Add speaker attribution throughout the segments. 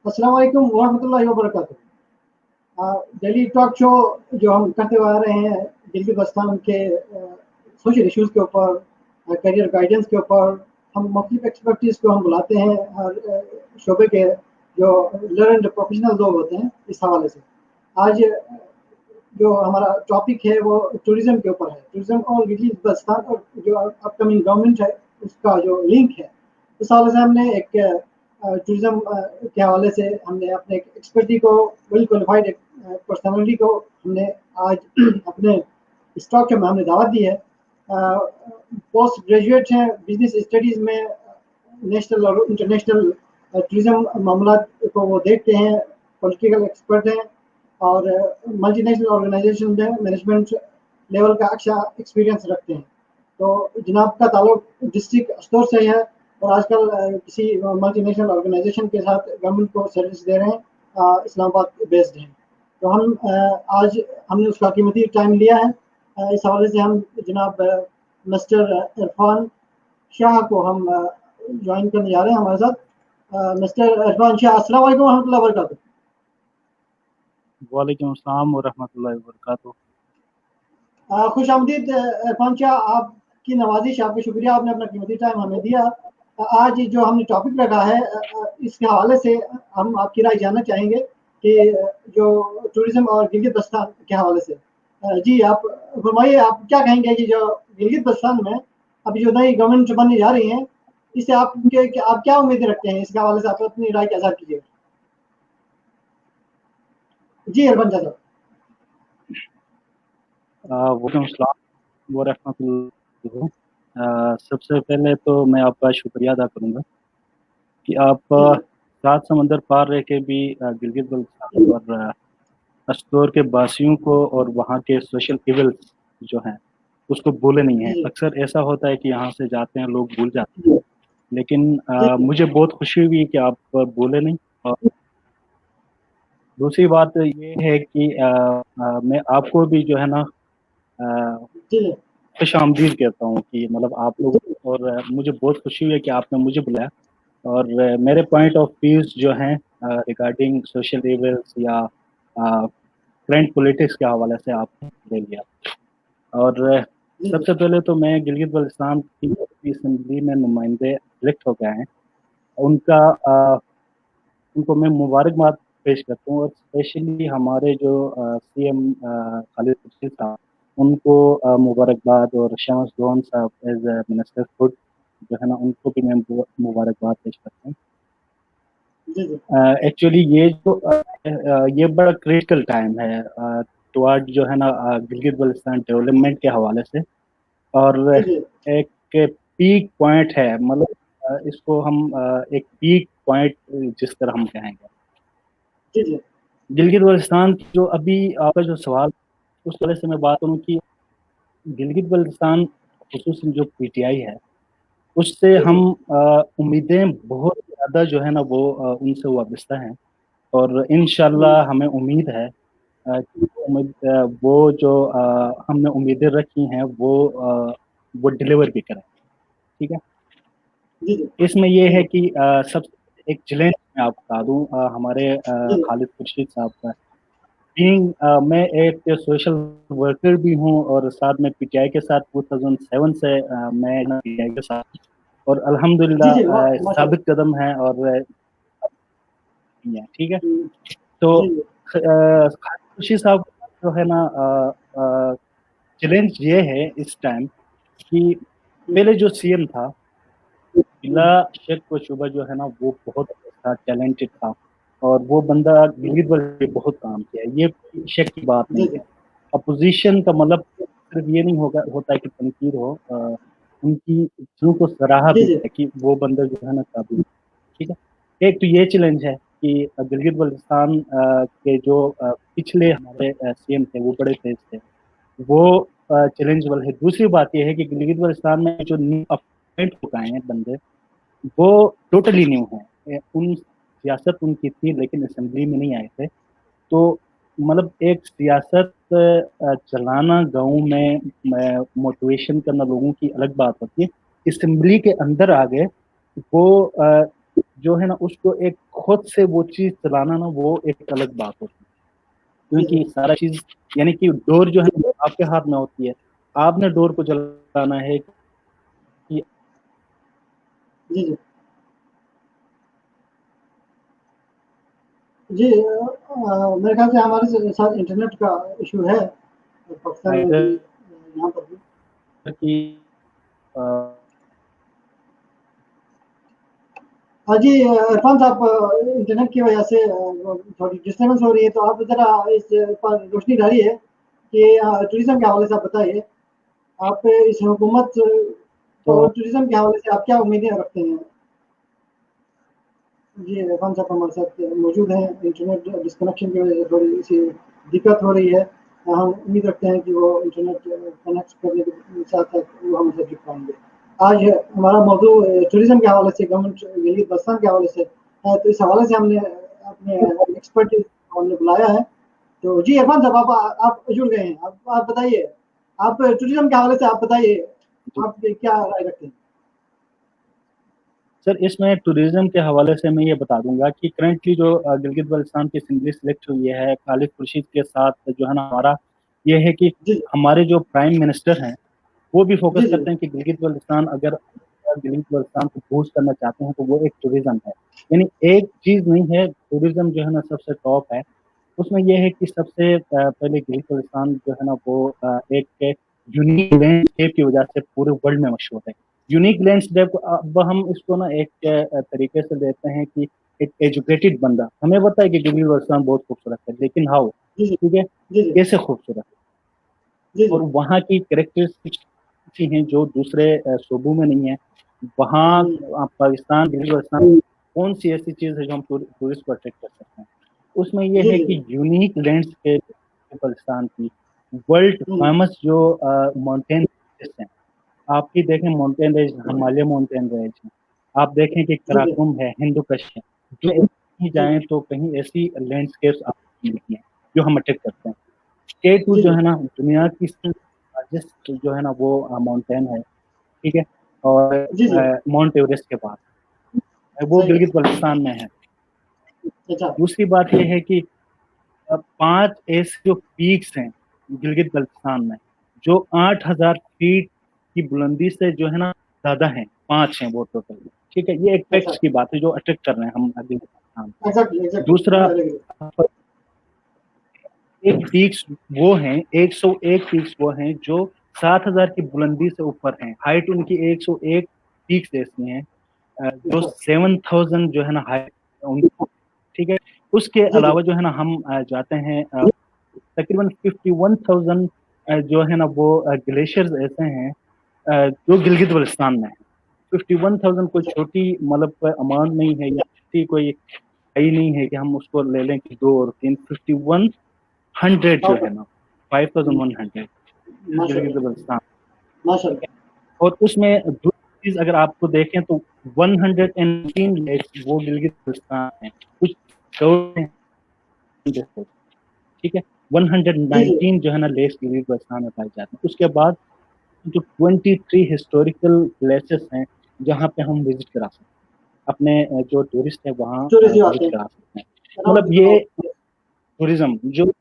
Speaker 1: अस्सलाम वालेकुम वरहमतुल्लाहि वबरकातुहू। डेली टॉक शो जो हम करते हुए आ रहे हैं गिलगित बल्तिस्तान के सोशल इश्यूज़ के ऊपर, करियर गाइडेंस के ऊपर, हम मुख्तलिफ एक्सपर्टीज़ को हम बुलाते हैं और शोबे के जो लर्नड प्रोफेशनल लोग होते हैं इस हवाले से। आज जो हमारा टॉपिक है वो टूरिज़्म के ऊपर है। टूरिज़्म और गिलगित बल्तिस्तान और जो अपकमिंग गवर्नमेंट है उसका जो लिंक है, इस हवाले से हमने एक टूरिज़्म के हवाले से हमने अपने एक एक्सपर्टी को, वेल क्वालिफाइड एक पर्सनालिटी को हमने आज अपने इस टॉक शो में हमने दावत दी है। पोस्ट ग्रेजुएट हैं बिजनेस स्टडीज़ में, नेशनल और इंटरनेशनल टूरिज़्म मामलात को वो देखते हैं, पॉलिटिकल एक्सपर्ट हैं और मल्टीनेशनल ऑर्गेनाइजेशन में मैनेजमेंट लेवल का अच्छा एक्सपीरियंस रखते हैं। तो जनाब का ताल्लुक डिस्ट्रिक्ट अस्टोर से है और आजकल किसी मल्टीनेशनल ऑर्गेनाइजेशन के साथ गवर्नमेंट को सर्विस दे रहे हैं, इस्लामाबाद बेस्ड हैं। तो हम आज हमने उसका कीमती टाइम लिया है। इस हवाले से हम जनाब मिस्टर इरफान शाह को हम ज्वाइन करने जा रहे हैं हमारे साथ। मिस्टर इरफान शाह, अस्सलाम वालेकुम रहमतुल्लाहि व बरकातहू।
Speaker 2: वालेकुम अस्सलाम वरहमतुल्लाहि वबरकातुहू।
Speaker 1: खुश आमदीद इरफान शाह, आपकी नवाजिश, आपका शुक्रिया, आपने अपना कीमती टाइम हमें दिया। आज जो हमने टॉपिक रखा है इसके हवाले से हम आपकी राय जानना चाहेंगे कि जो टूरिज़्म और गिलगित बल्तिस्तान के हवाले से। जी आप फरमाइए, आप क्या कहेंगे कि जो गिलगित बल्तिस्तान में अभी जो नई गवर्नमेंट बनने जा रही है, इससे आप क्या उम्मीदें रखते हैं? इसके हवाले से आप अपनी राय का इज़हार कीजिए। जी इरफान शाह साहब।
Speaker 2: वालेकुम अस्सलाम वरहमतुल्लाहि। सबसे पहले तो मैं आपका शुक्रिया अदा करूँगा कि आप सात समंदर पार रह के भी गिलगित बल्तिस्तान और अस्टोर के बासियों को और वहाँ के सोशल इवल्स जो हैं उसको भूले नहीं हैं। अक्सर ऐसा होता है कि यहाँ से जाते हैं लोग भूल जाते हैं, लेकिन मुझे बहुत खुशी हुई कि आप भूले नहीं। और दूसरी बात ये है कि मैं आपको भी जो है ना खुश आमदीद कहता हूँ कि मतलब आप लोग, और मुझे बहुत खुशी हुई है कि आपने मुझे बुलाया और मेरे पॉइंट ऑफ व्यूज जो हैं रिगार्डिंग सोशल इवल्स या करंट पॉलिटिक्स के हवाले से आपने ले लिया। और सबसे पहले तो मैं गिलगित बल्तिस्तान की असम्बली में नुमाइंदे इलेक्ट हो गए हैं, उनको मैं मुबारकबाद पेश करता हूँ। और स्पेशली हमारे जो सीएम खालिद खुर्शीद साहब, उनको मुबारकबाद, और शमस दोन साहब एज मिनिस्टर फूड जो है ना, उनको भी मैं मुबारकबाद पेश करता हूँ। एक्चुअली ये बड़ा क्रिटिकल टाइम है टुवर्ड जो है ना गिलगित बल्तिस्तान डेवलपमेंट के हवाले से, और एक पीक पॉइंट है, मतलब इसको हम एक पीक पॉइंट जिस तरह हम कहेंगे। गिलगित बल्तिस्तान जो अभी आपका जो सवाल, उस तरह से मैं बात करूँ कि गिलगित बल्तिस्तान खुसूसन जो पीटीआई है उससे हम उम्मीदें बहुत ज़्यादा जो है ना वो उनसे वाबस्ता हैं, और इंशाल्लाह हमें उम्मीद है कि वो जो हमने उम्मीदें रखी हैं वो डिलीवर भी करें। ठीक है। इसमें ये है कि सब एक चैलेंज मैं आपको बता दूं, हमारे खालिद खुर्शीद साहब का मैं एक सोशल वर्कर भी हूं, और साथ में पीटीआई के साथ 2007 से मैं पीटीआई के साथ, और अल्हम्दुलिल्लाह साबित कदम है। और ठीक है, तो खुर्शीद साहब जो है ना चैलेंज ये है इस टाइम कि पहले जो सीएम था बिला शक व शुबा जो है ना वो बहुत अच्छा टैलेंटेड था, और वो बंदा गिलगित बल्तिस्तान पे बहुत काम किया, ये शक की बात नहीं है। अपोजिशन का मतलब सिर्फ ये नहीं होता है कि तनकीद हो, उनकी चीज़ों को सराहा भी है कि वो बंदा जो है ना काबिल। ठीक है, एक तो ये चैलेंज है कि गिलगित बल्तिस्तान के जो पिछले हमारे सीएम थे वो बड़े तेज थे, वो चैलेंजेबल है। दूसरी बात यह है कि गिलगित बल्तिस्तान में जो न्यू अपॉइंट हो गए हैं बंदे, वो टोटली न्यू हैं। उन सियासत उनकी थी लेकिन असेंबली में नहीं आए थे, तो मतलब एक सियासत चलाना गाँव में मोटिवेशन करना लोगों की अलग बात होती है, असेंबली के अंदर आ गए वो जो है ना उसको एक खुद से वो चीज चलाना ना वो एक अलग बात होती है, क्योंकि सारा चीज यानी कि डोर जो है ना आपके हाथ में होती है, आपने डोर को चलाना है कि
Speaker 1: जी जी जी मेरे ख्याल से हमारे साथ इंटरनेट का इशू है पाकिस्तान में भी, यहाँ पर भी।
Speaker 2: कि
Speaker 1: हाँ जी इरफान साहब, इंटरनेट की वजह से थोड़ी डिस्टर्बेंस हो रही है, तो आप ज़रा इस पर रोशनी डालिए कि टूरिज्म के हवाले से आप बताइए, आप इस हुकूमत और टूरिज्म के हवाले से आप क्या उम्मीदें रखते हैं? जी इरफान साहब हमारे साथ मौजूद हैं, इंटरनेट डिस्कनेक्शन की वजह से थोड़ी सी दिक्कत हो रही है। हम उम्मीद रखते हैं कि वो इंटरनेट कनेक्ट करने के साथ साथ वो हमसे जुड़ पाएंगे। आज हमारा मौजू टूरिज्म के हवाले से, गवर्नमेंट गिलगित बल्तिस्तान के हवाले से है, तो इस हवाले से हमने अपने एक्सपर्ट हमने बुलाया है। तो जी इरफान साहब आप जुड़ गए हैं, आप बताइए, आप टूरिज्म के हवाले से आप बताइए, आप क्या राय रखते हैं?
Speaker 2: सर इसमें टूरिज्म के हवाले से मैं ये बता दूंगा कि करंटली जो गिलगित बल्तिस्तान की असेंबली सेलेक्ट हुई है खालिद खुर्शीद के साथ, जो है ना हमारा ये है कि
Speaker 1: जी
Speaker 2: हमारे जो प्राइम मिनिस्टर हैं वो भी फोकस
Speaker 1: जी जी
Speaker 2: करते हैं कि गिलगित बल्तिस्तान अगर गिलगित बल्तिस्तान को बूस्ट करना चाहते हैं तो वो एक टूरिज्म है, यानी एक चीज नहीं है, टूरिज्म जो है ना सबसे टॉप है। उसमें यह है कि सबसे पहले गिलगित बल्तिस्तान जो है ना वो एक यूनिक लैंडस्केप की वजह से पूरे वर्ल्ड में मशहूर है। यूनिक लैंडस्केप अब हम इसको ना एक तरीके से लेते हैं कि एक एजुकेटेड बंदा हमें पता है कि गिलगित बल्तिस्तान बहुत खूबसूरत है, लेकिन हाउ,
Speaker 1: जी जी
Speaker 2: ठीक है,
Speaker 1: जी जी
Speaker 2: कैसे खूबसूरत है,
Speaker 1: जी
Speaker 2: और
Speaker 1: जी
Speaker 2: वहाँ की कैरेक्टरिस्टिक्स ऐसी हैं जो दूसरे सूबों में नहीं है। वहाँ पाकिस्तान गिलगित बल्तिस्तान कौन सी ऐसी चीज है जो हम टूरिस्ट को अट्रैक्ट कर सकते हैं, उसमें यह
Speaker 1: जी
Speaker 2: है
Speaker 1: जी
Speaker 2: कि यूनिक लैंडस्केप बल्तिस्तान की, वर्ल्ड फेमस जो माउंटेन हैं, आप ही देखें mountain range, Himalaya mountain range है, आप देखें कि
Speaker 1: जी जी
Speaker 2: कराकुम है, हिंदू कश है, जो कहीं जाएं तो कहीं ऐसी लैंडस्केप्स आपको मिलती हैं जो हम अट्रैक्ट करते हैं। K2
Speaker 1: जी
Speaker 2: जो है ना दुनिया की लार्जेस्ट जो है ना वो माउंटेन है, ठीक है, और
Speaker 1: जी जी
Speaker 2: माउंट एवरेस्ट के बाद वो
Speaker 1: सही है।
Speaker 2: गिलगित बल्तिस्तान में है।
Speaker 1: अच्छा
Speaker 2: दूसरी बात यह है कि 5 ऐसे जो पीक्स हैं गिलगित बल्तिस्तान में जो 8,000 फीट की बुलंदी से जो है ना ज्यादा हैं, 5 हैं वो टोटल, ठीक है, ये एक
Speaker 1: अच्छा
Speaker 2: फैक्ट्स की बात है जो अट्रैक्ट कर रहे हैं हम गिलगित बल्तिस्तान।
Speaker 1: एग्जैक्टली एग्जैक्टली
Speaker 2: दूसरा,
Speaker 1: आई एग्री।
Speaker 2: एक पीक्स वो हैं, 101 पीक्स वो हैं जो 7,000 की बुलंदी से ऊपर हैं, हाइट उनकी 101 पीक्स ऐसी हैं जो
Speaker 1: अच्छा
Speaker 2: 7,000 जो है ना हाइट उनकी, ठीक है। उसके
Speaker 1: जी जी
Speaker 2: अलावा जो है ना हम जाते हैं तकरीबन 51,000 जो है ना वो ग्लेशियर्स ऐसे हैं जो गिलगित बल्तिस्तान में है। 51,000 कोई छोटी मतलब अमाउंट नहीं है या छोटी कोई ही नहीं है कि हम उसको ले लें कि 2 और 3, 5100 जो
Speaker 1: ओके
Speaker 2: है ना 5,100 गिलगित
Speaker 1: माशाल्लाह
Speaker 2: बल्तिस्तान,
Speaker 1: माशाल्लाह
Speaker 2: और उसमें दूसरी चीज अगर आपको देखें तो 119 लेक्स वो गिलगित बल्तिस्तान है, कुछ करोड़ हैं, ठीक है,
Speaker 1: जी जी
Speaker 2: 119 जो है ना लेक्स गिलगित बल्तिस्तान में पाए जाते हैं। उसके बाद जो 23 हिस्टोरिकल प्लेसेस हैं जहाँ पे हम विजिट करा सकते हैं, अपने जो टूरिस्ट है वहाँ
Speaker 1: टूरिस्ट जो आते
Speaker 2: विजिट
Speaker 1: हैं
Speaker 2: करा सकते हैं।
Speaker 1: अराउंड
Speaker 2: मतलब
Speaker 1: द
Speaker 2: ये
Speaker 1: ग्लोब।
Speaker 2: टूरिज्म जो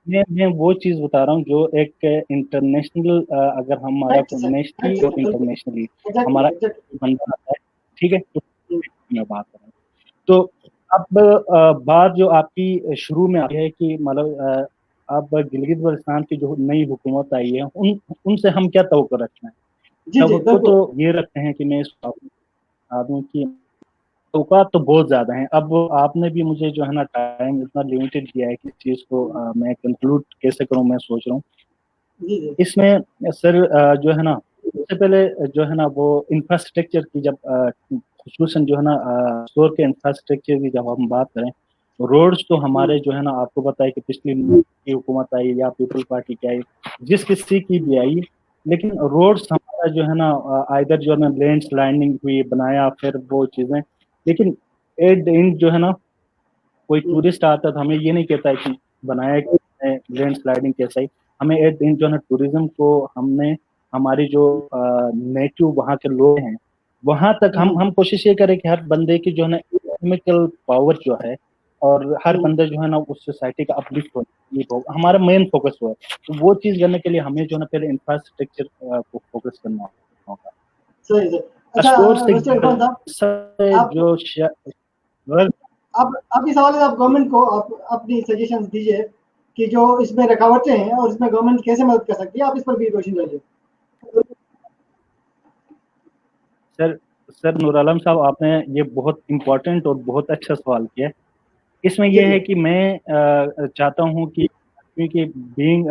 Speaker 2: मैं वो चीज बता रहा हूँ जो एक इंटरनेशनल, अगर हमारा
Speaker 1: राइट सर
Speaker 2: नेशनली
Speaker 1: राइट
Speaker 2: और
Speaker 1: सर बिल्कुल
Speaker 2: इंटरनेशनली
Speaker 1: एग्जैक्टली
Speaker 2: हमारा
Speaker 1: एग्जैक्टली
Speaker 2: बंदा आता है, ठीक है, तो मैं बात कर रहा हूँ। तो अब बात जो आपकी शुरू में आई है कि मतलब अब गिलगित बल्तिस्तान की जो नई हुकूमत आई है उनसे हम क्या तवक्को रखते हैं।
Speaker 1: जी जी
Speaker 2: तवक्को
Speaker 1: बिल्कुल
Speaker 2: तो ये रखते हैं कि मैं इस आदमी की औकात तो बहुत ज्यादा है। अब आपने भी मुझे जो है ना टाइम इतना लिमिटेड दिया है कि इस चीज को मैं कंक्लूड कैसे करूं, मैं सोच रहा हूँ
Speaker 1: जी जी
Speaker 2: इसमें। सर जो है ना सबसे पहले जो है ना वो इंफ्रास्ट्रक्चर की जब खुसूसन जो है ना स्टोर के इंफ्रास्ट्रक्चर की जब हम बात करें, रोड्स तो हमारे जो है ना आपको पता है कि पिछली की हुकूमत आई या पीपल पार्टी की आई, जिस किसी की भी आई, लेकिन रोड्स हमारा जो है ना आइदर जो है ना लैंड स्लाइडिंग हुई बनाया फिर वो चीजें, लेकिन एट द एंड जो है ना कोई टूरिस्ट आता है तो हमें ये नहीं कहता है कि बनाया लैंड स्लाइडिंग कैसा ही, हमें एट द एंड जो है ना टूरिज्म को हमने हमारी जो नेटिव वहाँ के लोग हैं वहां तक हम कोशिश ये करें कि हर बंदे की जो है ना इकोनॉमिकल पावर जो है और हर बंदा जो है ना उस सोसाइटी का अपलिफ्ट हो, हमारा मेन फोकस हुआ है। तो वो चीज करने के लिए हमें जो है ना पहले इंफ्रास्ट्रक्चर को फोकस करना होगा।
Speaker 1: सही सही। अच्छा मिस्टर इरफान साहब,
Speaker 2: जो
Speaker 1: आप इस हवाले से आप गवर्नमेंट को आप अपनी सजेशंस दीजिए कि जो इसमें रुकावटें हैं और इसमें गवर्नमेंट कैसे मदद कर सकती है, आप इस पर भी रोशनी डालिए।
Speaker 2: सर नूर आलम साहब, आपने ये बहुत इम्पोर्टेंट और बहुत अच्छा सवाल किया है। इसमें यह है कि मैं चाहता हूं कि क्योंकि बीइंग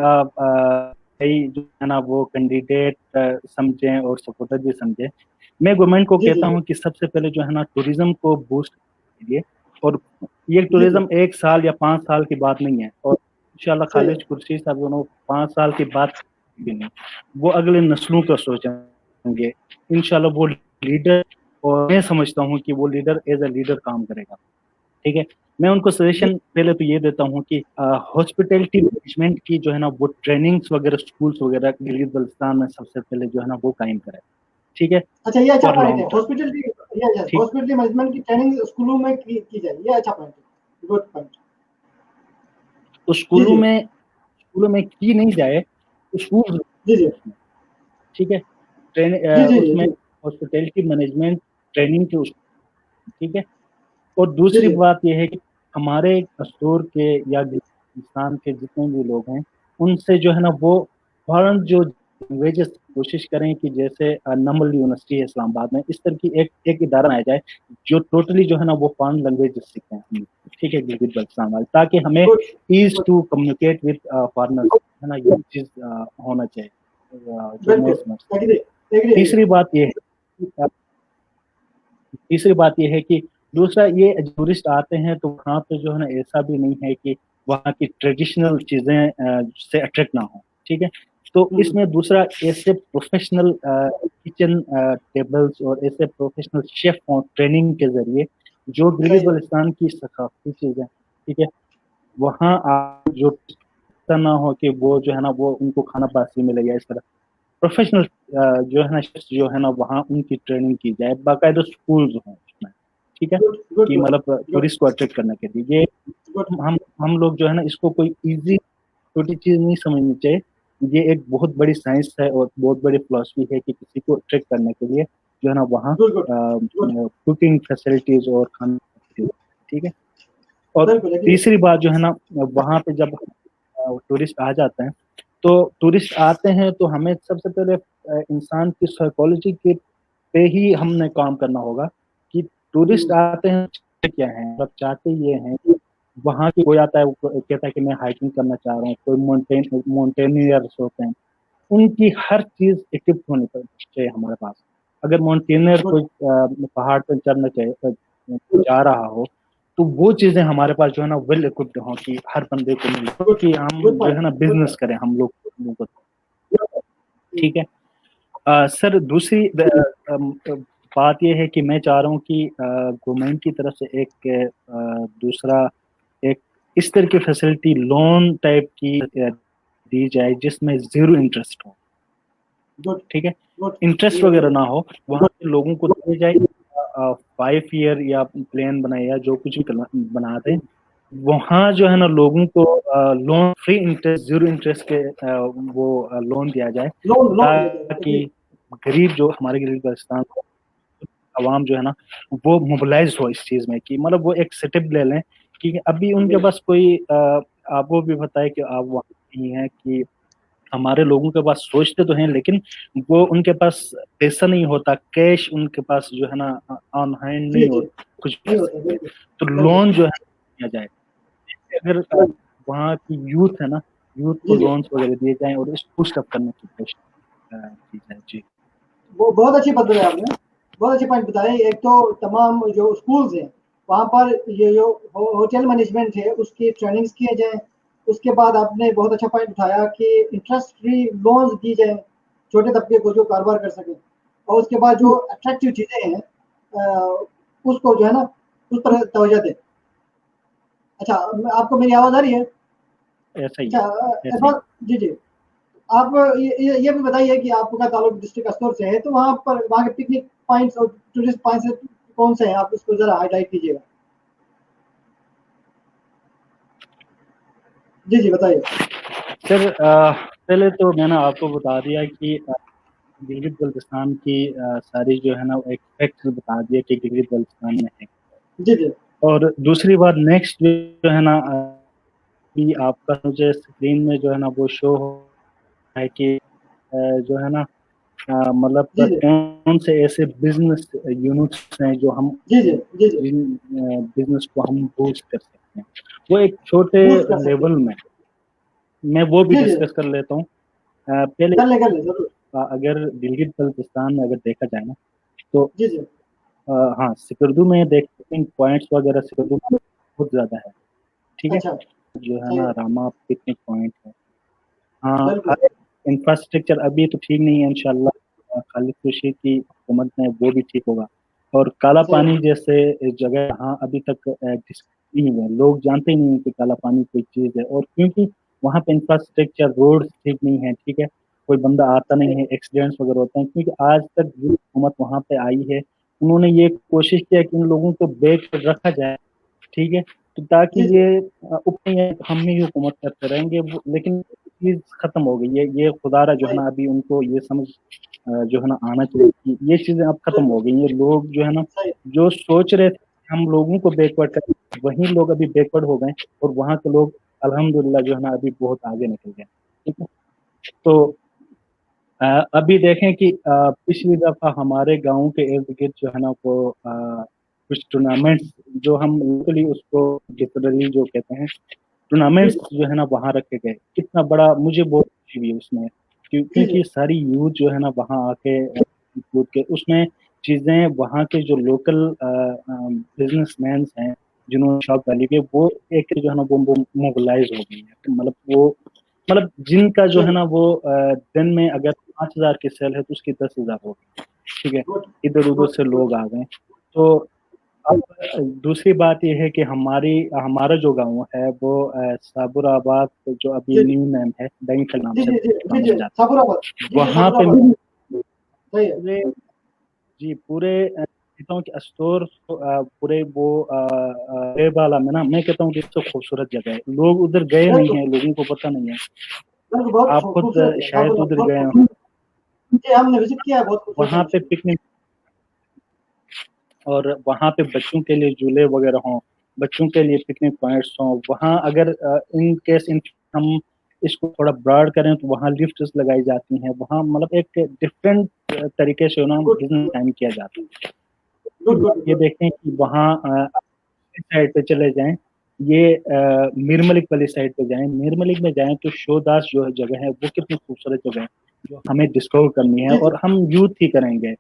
Speaker 2: जो है ना वो कैंडिडेट समझें और सपोर्टर भी समझें, मैं गवर्नमेंट को कहता हूं कि सबसे पहले जो है ना टूरिज्म को बूस्ट के लिए, और ये टूरिज्म 1 साल या 5 साल की बात नहीं है, और इंशाल्लाह खालिद कुरैशी साहब दोनों 5 साल की बात भी नहीं, वो अगले नस्लों का सोचेंगे इंशाल्लाह। वो लीडर, और मैं समझता हूँ कि वो लीडर एज ए लीडर काम करेगा। ठीक है, मैं उनको सजेशन पहले तो ये देता हूँ कि हॉस्पिटैलिटी मैनेजमेंट की जो है ना वो ट्रेनिंग्स वगैरह स्कूल्स वगैरह गिलगित बल्तिस्तान में सबसे पहले जो है ना वो कायम करें। ठीक है,
Speaker 1: अच्छा ये अच्छा पॉइंट है, हॉस्पिटैलिटी मैनेजमेंट की ट्रेनिंग स्कूलों में की जाए, ये अच्छा पॉइंट है, गुड पॉइंट।
Speaker 2: तो स्कूलों में की नहीं जाए तो स्कूल, ठीक है, उसमें हॉस्पिटैलिटी मैनेजमेंट ट्रेनिंग के उस, ठीक है। और दूसरी बात यह है कि हमारे कसूर के या हिंदुस्तान के जितने भी लोग हैं उनसे जो है ना वो फॉरेन जो लैंग्वेजेस कोशिश करें कि जैसे नमल यूनिवर्सिटी है इस्लामाबाद में, इस तरह की एक इदारा बनाया जाए जो टोटली जो है ना वो फॉरेन लैंग्वेजेस सीखें, ठीक है, गिलगित बल्तिस्तान वाले, ताकि हमें ease to communicate with foreigners, है ना, ये चीज होना चाहिए। तीसरी बात यह है कि दूसरा, ये टूरिस्ट आते हैं तो वहाँ पे जो है ना ऐसा भी नहीं है कि वहाँ की ट्रेडिशनल चीजें से अट्रैक्ट ना हो, ठीक है। तो इसमें दूसरा, ऐसे प्रोफेशनल किचन टेबल्स और ऐसे प्रोफेशनल शेफ ट्रेनिंग के जरिए जो गिलगित बल्तिस्तान की सकाफती चीजें, ठीक है, वहाँ जो ना हो कि वो जो है ना वो उनको खाना बासी मिले या इस तरह प्रोफेशनल जो है ना जो है ना वहाँ उनकी ट्रेनिंग की जाए, बाकायदा स्कूल्स हों उसमें, ठीक है, कि मतलब टूरिस्ट को अट्रैक्ट करने के लिए। ये हम लोग जो है ना इसको कोई इजी छोटी चीज नहीं समझनी चाहिए, ये एक बहुत बड़ी साइंस है और बहुत बड़ी फिलॉसफी है कि किसी को अट्रैक्ट करने के लिए जो है ना वहाँ कुकिंग फैसिलिटीज और खाना, ठीक है। और तीसरी बात जो है ना, वहाँ पे जब टूरिस्ट आ जाते हैं तो हमें सबसे पहले इंसान की साइकोलॉजी के पे ही हमने काम करना होगा कि टूरिस्ट आते हैं क्या है, मतलब चाहते ये हैं कि वहाँ की, कोई आता है वो कहता है कि मैं हाइकिंग करना चाह रहा हूँ, कोई माउंटेनियर्स होते हैं, उनकी हर चीज इक्विप होनी चाहिए हमारे पास। अगर माउंटेनियर कोई पहाड़ पर चढ़ना चाहिए जा रहा हो तो वो चीजें हमारे पास जो है ना वेल इक्विप्ड हो कि हर बंदे को मिले कि हम जो है ना बिजनेस करें हम लोग को, ठीक है। सर दूसरी बात यह है कि मैं चाह रहा हूँ कि गवर्नमेंट की तरफ से एक दूसरा एक इस तरह की फैसिलिटी लोन टाइप की दी जाए जिसमें 0 इंटरेस्ट हो, ठीक है, इंटरेस्ट वगैरह ना हो, वहाँ के लोगों को दिए जाए 5 ईयर या प्लान बनाए या जो कुछ भी बना दें, वहाँ जो है ना लोगों को लोन फ्री इंटरेस्ट 0 इंटरेस्ट के वो लोन दिया जाए, ताकि गरीब जो हमारे गरीब बल्तिस्तान आवाम जो है ना वो मोबिलाइज हो इस चीज में, कि मतलब वो एक स्टेप ले लें कि अभी उनके पास कोई आपको भी बताए कि आप वहाँ नहीं है कि हमारे लोगों के पास सोचते तो हैं लेकिन वो उनके पास पैसा नहीं होता, कैश उनके पास जो है ना ऑन हैंड नहीं होता कुछ, तो लोन जो है दिया जाए। अगर वहाँ की यूथ है ना, यूथ को लोन्स वगैरह दिए जाएं और इसको स्टॉप करने की कोशिश की जाए। जी,
Speaker 1: वो बहुत अच्छी बात बताई आपने, बहुत अच्छे पॉइंट बताए। एक तो तमाम जो स्कूल्स हैं वहाँ पर ये जो होटल मैनेजमेंट है उसकी ट्रेनिंग्स किए जाएं। उसके बाद आपने बहुत अच्छा पॉइंट उठाया कि इंटरेस्ट फ्री लोन्स दी जाए छोटे तबके को जो कारोबार कर सके, और उसके बाद जो अट्रैक्टिव चीज़ें हैं उसको जो है ना उस पर तवज्जो दें। अच्छा, आपको मेरी आवाज़ आ रही है?
Speaker 2: ऐसा ही
Speaker 1: अच्छा, जी जी, आप ये भी बताइए कि आपका ताल्लुक डिस्ट्रिक्ट अस्तर से है, तो वहाँ पर वहाँ के पिकनिक पॉइंट्स और टूरिस्ट पॉइंट्स कौन से हैं, आप इसको जरा हाईलाइट कीजिएगा। जी जी बताइए
Speaker 2: सर पहले तो मैंने आपको बता दिया कि गिलगित बल्तिस्तान की सारी जो है ना वो एक फैक्ट बता दिया कि गिलगित बल्तिस्तान में है।
Speaker 1: जी जी
Speaker 2: और दूसरी बात नेक्स्ट जो है ना कि आपका मुझे स्क्रीन में जो है ना वो शो है कि जो है ना मतलब
Speaker 1: जी जी
Speaker 2: कौन से ऐसे बिजनेस यूनिट्स हैं जो हम
Speaker 1: जी जी जी जी
Speaker 2: जिन बिजनेस को हम बूस्ट कर सकते हैं, वो एक छोटे
Speaker 1: बूस्ट कर सकते
Speaker 2: लेवल
Speaker 1: हैं।
Speaker 2: में मैं वो भी
Speaker 1: जी जी
Speaker 2: डिस्कस कर लेता हूँ। पहले
Speaker 1: कर ले जरूर।
Speaker 2: अगर गिलगित बल्तिस्तान में अगर देखा जाए ना तो
Speaker 1: जी जी
Speaker 2: हाँ सिकरदू में देखते हैं पॉइंट्स वगैरह सिकरदू में बहुत ज्यादा है, ठीक है,
Speaker 1: अच्छा
Speaker 2: जो है
Speaker 1: सही
Speaker 2: ना
Speaker 1: है
Speaker 2: रामा पिकनिक पॉइंट है। हाँ
Speaker 1: बिल्कुल
Speaker 2: इंफ्रास्ट्रक्चर अभी तो ठीक नहीं है, इंशाल्लाह खालिद खुर्शीद की हुकूमत में वो भी ठीक होगा। और काला
Speaker 1: सही
Speaker 2: पानी
Speaker 1: है
Speaker 2: जैसे जगह हाँ अभी तक नहीं है, लोग जानते ही नहीं है कि काला पानी कोई चीज़ है, और क्योंकि वहाँ पे इंफ्रास्ट्रक्चर रोड ठीक नहीं है, ठीक है, कोई बंदा आता
Speaker 1: सही
Speaker 2: नहीं है, एक्सीडेंट्स वगैरह होते हैं, क्योंकि आज तक जो हुकूमत वहाँ पे आई है उन्होंने ये कोशिश किया कि इन लोगों को बेच कर रखा जाए, ठीक है, तो ताकि
Speaker 1: जी जी
Speaker 2: ये ऊपर हम ही हुकूमत करते रहेंगे लेकिन चीज खत्म हो गई है, ये खुदारा जो है
Speaker 1: सही
Speaker 2: ना अभी उनको ये समझ जो है ना आना चाहिए कि ये चीजें अब खत्म हो
Speaker 1: बिल्कुल
Speaker 2: गई, ये लोग जो है ना
Speaker 1: सही
Speaker 2: जो सोच रहे थे हम लोगों को बैकवर्ड कर, वही लोग अभी बैकवर्ड हो गए, और वहाँ के लोग अल्हम्दुलिल्लाह जो है ना अभी बहुत आगे निकल गए, ठीक है। तो अभी देखें कि पिछली दफा हमारे गांव के इर्द गिर्द जो है ना वो कुछ टूर्नामेंट्स जो हम लोकली उसको लिटरली जो कहते हैं
Speaker 1: जी
Speaker 2: टूर्नामेंट्स
Speaker 1: जी
Speaker 2: जो है ना वहाँ रखे गए, कितना बड़ा मुझे बहुत खुशी हुई उसमें,
Speaker 1: जी जी
Speaker 2: क्योंकि सारी यूथ जो है ना वहाँ आके कूद के उसमें चीजें वहाँ के जो लोकल बिजनेसमैन हैं जिन्होंने शॉप डाली है वो एक जो है ना वो मोबिलाइज हो गई है, तो मतलब वो मतलब जिनका जो है
Speaker 1: चलो
Speaker 2: ना वो दिन में अगर 5,000 की सेल है तो उसकी 10,000 हो गई, ठीक है,
Speaker 1: गुड
Speaker 2: इधर उधर
Speaker 1: गुड
Speaker 2: से
Speaker 1: गुड
Speaker 2: लोग आ गए। तो अब दूसरी बात यह है कि हमारा जो गांव है वो साबुराबाद जो अभी
Speaker 1: जी
Speaker 2: न्यू नेम है बैंकल नाम
Speaker 1: जी
Speaker 2: से
Speaker 1: जी जी जी
Speaker 2: जाना
Speaker 1: जी
Speaker 2: जाता
Speaker 1: साबुराबाद
Speaker 2: है,
Speaker 1: जी जी
Speaker 2: वहां पे
Speaker 1: साबुराबाद सही है
Speaker 2: पूरे जी पूरे कहता हूँ कि अस्टोर पूरे वो वाला में ना मैं कहता हूँ कि सबसे खूबसूरत जगह है, लोग उधर गए नहीं
Speaker 1: बिल्कुल
Speaker 2: हैं, लोगों को पता नहीं है।
Speaker 1: बिल्कुल बहुत
Speaker 2: आप खुद
Speaker 1: खूबसूरत है
Speaker 2: शायद
Speaker 1: साबुराबाद
Speaker 2: उधर
Speaker 1: बहुत
Speaker 2: गए हो,
Speaker 1: खूबसूरत जी हमने विजिट किया है बहुत खूबसूरत है
Speaker 2: वहां पे
Speaker 1: actually।
Speaker 2: पिकनिक और वहां पे बच्चों के लिए झूले वगैरह हों, बच्चों के लिए पिकनिक पॉइंट्स हों, वहाँ अगर इन केस इन हम इसको थोड़ा ब्रॉड करें तो वहाँ लिफ्ट्स लगाई जाती हैं, वहाँ मतलब एक डिफरेंट तरीके से ना
Speaker 1: गुड
Speaker 2: बिजनेस टाइम किया जाता है।
Speaker 1: गुड
Speaker 2: आप
Speaker 1: गुड
Speaker 2: ये
Speaker 1: गुड
Speaker 2: देखें कि वहाँ इस साइड पे चले जाएं, ये मीरमलिक वाली साइड पे जाएं, मीरमलिक में जाएं तो शोदास जो जगह है वो कितनी खूबसूरत जगह है जो हमें डिस्कवर करनी है,
Speaker 1: जी जी
Speaker 2: और हम यूथ ही करेंगे,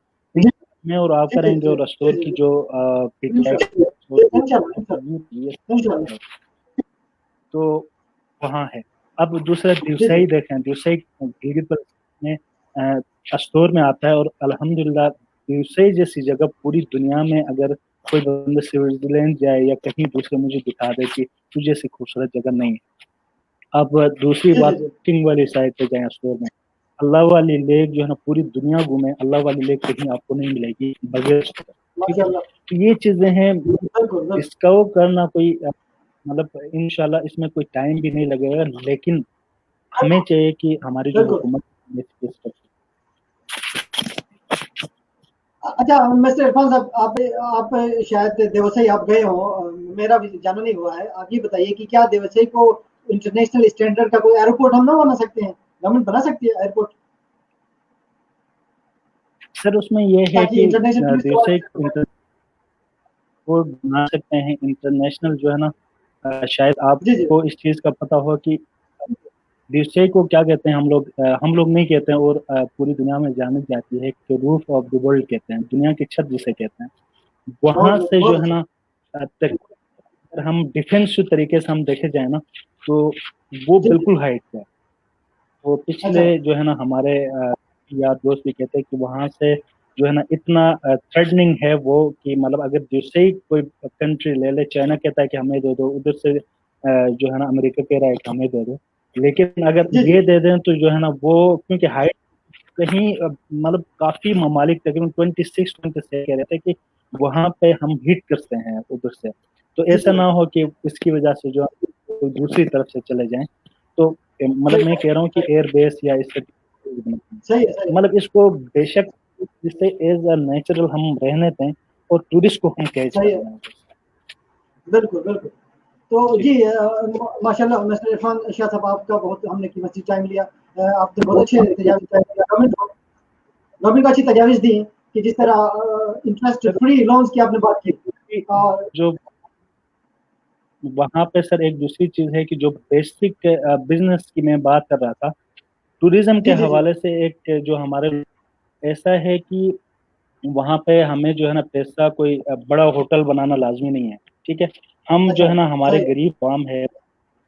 Speaker 2: मैं और आप
Speaker 1: जी जी
Speaker 2: करेंगे,
Speaker 1: जी
Speaker 2: और
Speaker 1: जी
Speaker 2: स्टोर
Speaker 1: जी
Speaker 2: की
Speaker 1: जी
Speaker 2: जो फीडबैक
Speaker 1: इंशाल्लाह
Speaker 2: यूथ ये
Speaker 1: इंशाल्लाह
Speaker 2: तो वहाँ है। अब दूसरा
Speaker 1: जी जी
Speaker 2: दिवसाई देखें, दिवसाई गिलगित बल्तिस्तान में स्टोर में आता है, और अल्हम्दुलिल्लाह दिवसाई जैसी जगह पूरी दुनिया में अगर कोई बंदा स्विट्जरलैंड जाए या कहीं दूसरे मुझे दिखा दे कि तुझे ऐसी खूबसूरत जगह नहीं है। अब दूसरी
Speaker 1: जी जी
Speaker 2: बात
Speaker 1: जी
Speaker 2: किंग वाली साइड पे जाए स्टोर में, अल्लाह वाली लेक जो है ना पूरी दुनिया घूमे, अल्लाह वाली लेक कहीं आपको नहीं मिलेगी बगैर स्टोर, ठीक है,
Speaker 1: माशाल्लाह
Speaker 2: तो ये चीजें हैं,
Speaker 1: बिल्कुल बिल्कुल
Speaker 2: डिस्कवर करना कोई मतलब इंशाल्लाह इसमें कोई टाइम भी नहीं लगेगा, लेकिन हमें चाहिए कि हमारी जो
Speaker 1: बिल्कुल
Speaker 2: हुकूमत है, इस पर
Speaker 1: अच्छा मिस्टर इरफान साहब आप शायद देवसई आप गए हो मेरा भी जाना नहीं हुआ है आप ये बताइए कि क्या देवसई को इंटरनेशनल स्टैंडर्ड का कोई एयरपोर्ट हम ना बना सकते हैं गवर्नमेंट बना सकती है एयरपोर्ट
Speaker 2: सर उसमें ये है
Speaker 1: ताकि
Speaker 2: कि
Speaker 1: इंटरनेशनल टूरिस्ट को
Speaker 2: व्यावसायिक वो बना सकते हैं इंटरनेशनल जो है ना, शायद
Speaker 1: जी जी
Speaker 2: आपको इस चीज का पता हो कि दिवसे को क्या कहते हैं हम लोग नहीं कहते हैं, और पूरी दुनिया में जानी जाती है कि रूफ ऑफ द वर्ल्ड कहते हैं, दुनिया की छत जिसे कहते हैं, वहां से जो
Speaker 1: बहुत
Speaker 2: है
Speaker 1: अच्छा
Speaker 2: ना तक अगर हम डिफेंस तरीके से हम देखे जाए ना तो वो
Speaker 1: जी जी
Speaker 2: बिल्कुल हाइट पे है। तो पिछले
Speaker 1: अच्छा
Speaker 2: जो है ना हमारे यार दोस्त भी कहते हैं कि वहां से जो है ना इतना थ्रेटनिंग है वो कि मतलब अगर दूसरे ही कोई कंट्री ले ले, चाइना कहता है कि हमें दे दो, उधर से जो है ना अमेरिका कह रहा है कि हमें दे दो, लेकिन अगर
Speaker 1: जी जी
Speaker 2: ये दे दें तो जो है ना वो क्योंकि हाइट कहीं मतलब काफी ममालिक तकरीबन 26-27 कह रहे थे कि वहां पे हम हिट करते हैं उधर से, तो
Speaker 1: जी
Speaker 2: ऐसा
Speaker 1: जी
Speaker 2: ना हो कि इसकी वजह से जो कोई दूसरी तरफ से चले जाएं, तो मतलब मैं कह रहा हूँ कि एयर बेस या इससे
Speaker 1: सही है
Speaker 2: मतलब इसको बेशक जिससे एज अ नेचुरल हम रहने दें और टूरिस्ट को हम कैच
Speaker 1: सही है
Speaker 2: करना है।
Speaker 1: बिल्कुल बिल्कुल। तो जी माशाल्लाह मिस्टर इरफान शाह साहब आपका बहुत हमने कीमती टाइम लिया, आपने बहुत अच्छे तजावीज़ गवर्नमेंट को अच्छी तजावीज़ दी कि जिस तरह इंटरेस्ट फ्री लोन्स की आपने बात की और
Speaker 2: जो वहाँ पे सर एक दूसरी चीज है कि जो बेसिक बिजनेस की मैं बात कर रहा था, टूरिज्म के
Speaker 1: जी जी जी
Speaker 2: हवाले से एक जो हमारे ऐसा है कि वहाँ पे हमें जो है ना पैसा कोई बड़ा होटल बनाना लाजमी नहीं है, ठीक है। हम जो
Speaker 1: अच्छा
Speaker 2: है ना हमारे
Speaker 1: सही है
Speaker 2: गरीब आवाम है,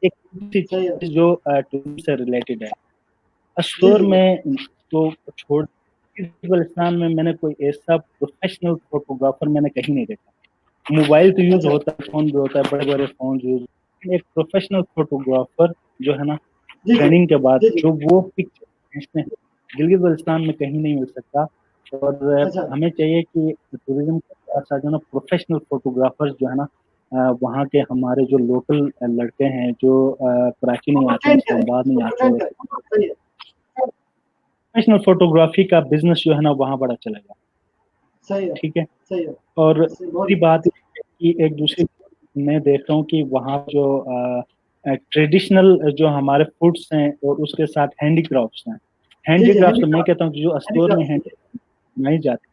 Speaker 2: एक ऐसी
Speaker 1: सही है
Speaker 2: चीज जो टूरिज्म से रिलेटेड है
Speaker 1: जी
Speaker 2: स्टोर
Speaker 1: जी जी
Speaker 2: में, तो छोड़ बलुचिस्तान में मैंने कोई ऐसा प्रोफेशनल फोटोग्राफर मैंने कहीं नहीं देखा। मोबाइल तो यूज
Speaker 1: अच्छा
Speaker 2: होता है, फोन भी होता है, बड़े बड़े फोन यूज, एक प्रोफेशनल फोटोग्राफर जो है ना
Speaker 1: जी जी
Speaker 2: ट्रेनिंग के बाद
Speaker 1: जी जी
Speaker 2: जो वो पिक्चर खींचते हैं, गिलगित बल्तिस्तान में कहीं नहीं मिल सकता। और
Speaker 1: अच्छा
Speaker 2: हमें चाहिए कि टूरिज्म के साथ साथ जो है ना प्रोफेशनल फोटोग्राफर्स जो है ना वहाँ के हमारे जो लोकल लड़के हैं जो कराची नहीं
Speaker 1: उनको
Speaker 2: आते,
Speaker 1: ट्रेन करें
Speaker 2: इस्लामाबाद नहीं
Speaker 1: उनको ट्रेन
Speaker 2: आते,
Speaker 1: करें सही है
Speaker 2: प्रोफेशनल फोटोग्राफी का बिजनेस जो है ना वहाँ बड़ा चलेगा,
Speaker 1: सही है
Speaker 2: ठीक है।
Speaker 1: सही है
Speaker 2: और
Speaker 1: बहुत
Speaker 2: दूसरी बात ये है कि एक दूसरी मैं देख रहा हूँ कि वहाँ जो ट्रेडिशनल जो हमारे फूड्स हैं और उसके साथ हैंडीक्राफ्ट्स हैं,
Speaker 1: जी जी
Speaker 2: हैंडीक्राफ्ट्स तो मैं
Speaker 1: हैंडीक्राफ्ट
Speaker 2: कहता हूँ कि जो स्टोर में
Speaker 1: हैंडीक्राफ्ट
Speaker 2: बनाई जाती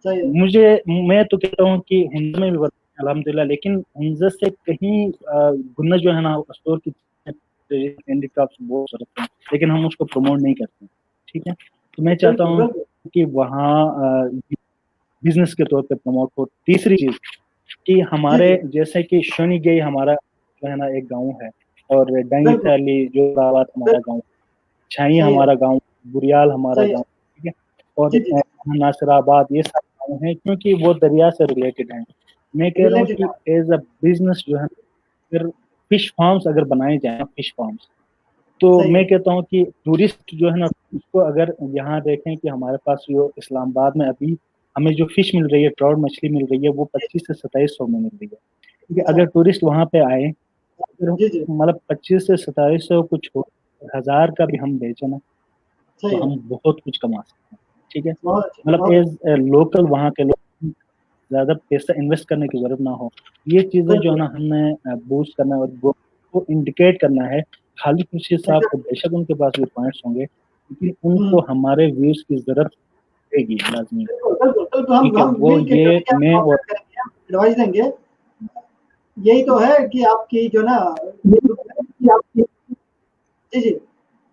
Speaker 1: सही है
Speaker 2: है, मैं तो कहता हूँ कि हिंदी में भी बनती है अल्हम्दुलिल्लाह, लेकिन हिंदी से कहीं गुना जो है ना स्टोर की हैंडीक्राफ्ट्स बहुत सरकते हैं, लेकिन हम उसको प्रमोट नहीं करते, ठीक है। तो मैं चाहता
Speaker 1: बिल्कुल
Speaker 2: हूँ
Speaker 1: बिल्कुल
Speaker 2: कि वहाँ बिजनेस के तौर पे प्रमोट हो। तीसरी चीज कि
Speaker 1: जी
Speaker 2: हमारे
Speaker 1: जी
Speaker 2: जैसे कि शनिगई हमारा जो है ना एक गांव है, और
Speaker 1: बिल्कुल
Speaker 2: डांगी जो दावात हमारा
Speaker 1: बिल्कुल
Speaker 2: गांव, छाई
Speaker 1: सही है
Speaker 2: हमारा गांव, बुरियाल हमारा
Speaker 1: सही है
Speaker 2: गांव, ठीक है। और
Speaker 1: जी जी जी
Speaker 2: नासिराबाद ये सारे गाँव हैं क्योंकि वो दरिया से रिलेटेड हैं। मैं कह रहा हूँ
Speaker 1: रिलेटेड
Speaker 2: कि
Speaker 1: है
Speaker 2: एज अ बिजनेस जो है फिर फिश फार्म्स अगर बनाए जाए, फिश फार्म्स, तो
Speaker 1: सही
Speaker 2: मैं
Speaker 1: है
Speaker 2: कहता हूँ कि टूरिस्ट जो है ना उसको अगर यहाँ देखें कि हमारे पास जो इस्लामाबाद में अभी हमें जो फिश मिल रही है, ट्राउट मछली मिल रही है, वो 25 से 27 सौ में मिल रही है, क्योंकि
Speaker 1: अच्छा
Speaker 2: अगर टूरिस्ट वहाँ पे आए फिर
Speaker 1: जी जी
Speaker 2: मतलब 25 से 27 सौ को छोड़ 1000 का भी हम बेचे ना तो
Speaker 1: सही है
Speaker 2: हम बहुत कुछ कमा सकते हैं, ठीक है।
Speaker 1: बहुत अच्छा
Speaker 2: मतलब
Speaker 1: बहुत अच्छा
Speaker 2: एज लोकल वहाँ के लोग ज्यादा पैसा इन्वेस्ट करने की जरूरत ना हो, ये चीजें जो है
Speaker 1: बिल्कुल
Speaker 2: ना हमने बूस्ट करना है और वो इंडिकेट करना है। खालिद खुर्शीद साहब को
Speaker 1: एग्जैक्टली
Speaker 2: बेशक उनके पास भी पॉइंट्स होंगे, लेकिन उनको हमारे व्यूज की जरूरत पड़ेगी लाजमी,
Speaker 1: बिल्कुल बिल्कुल बिल्कुल हम
Speaker 2: ठीक है।
Speaker 1: हम
Speaker 2: वो
Speaker 1: मिल के जो
Speaker 2: ये
Speaker 1: भी आप
Speaker 2: मैं और
Speaker 1: कोऑपरेट करेंगे हम एडवाइस देंगे। यही तो है कि आपकी जो ना जी जी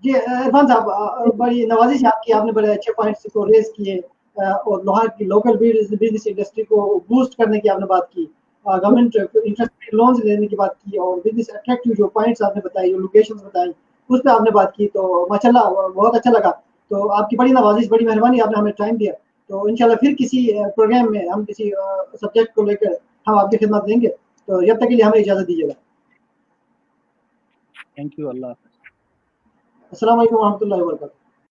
Speaker 1: जी इरफान साहब बड़ी नवाजिश है आपकी, आपने बड़े अच्छे पॉइंट्स को रेज किए और लोहा की लोकल बिजनेस इंडस्ट्री को बूस्ट करने की आपने बात की, गवर्नमेंट इंटरेस्ट लोन्स लेने की बात की और बिजनेस अट्रैक्टिव जो पॉइंट्स आपने बताई, जो लोकेशंस बताई, उस पर आपने बात की, तो माशाल्लाह बहुत अच्छा लगा। तो आपकी बड़ी नवाजिश, बड़ी मेहरबानी, आपने हमें टाइम दिया। तो इंशाल्लाह फिर किसी प्रोग्राम में हम किसी सब्जेक्ट को लेकर हम आपकी खिदमत देंगे। तो जब तक के लिए हमें इजाज़त दीजिएगा।
Speaker 2: थैंक यू, अल्लाह हाफ़िज़।
Speaker 1: अस्सलाम वालेकुम व रहमतुल्लाहि व बरकातहू।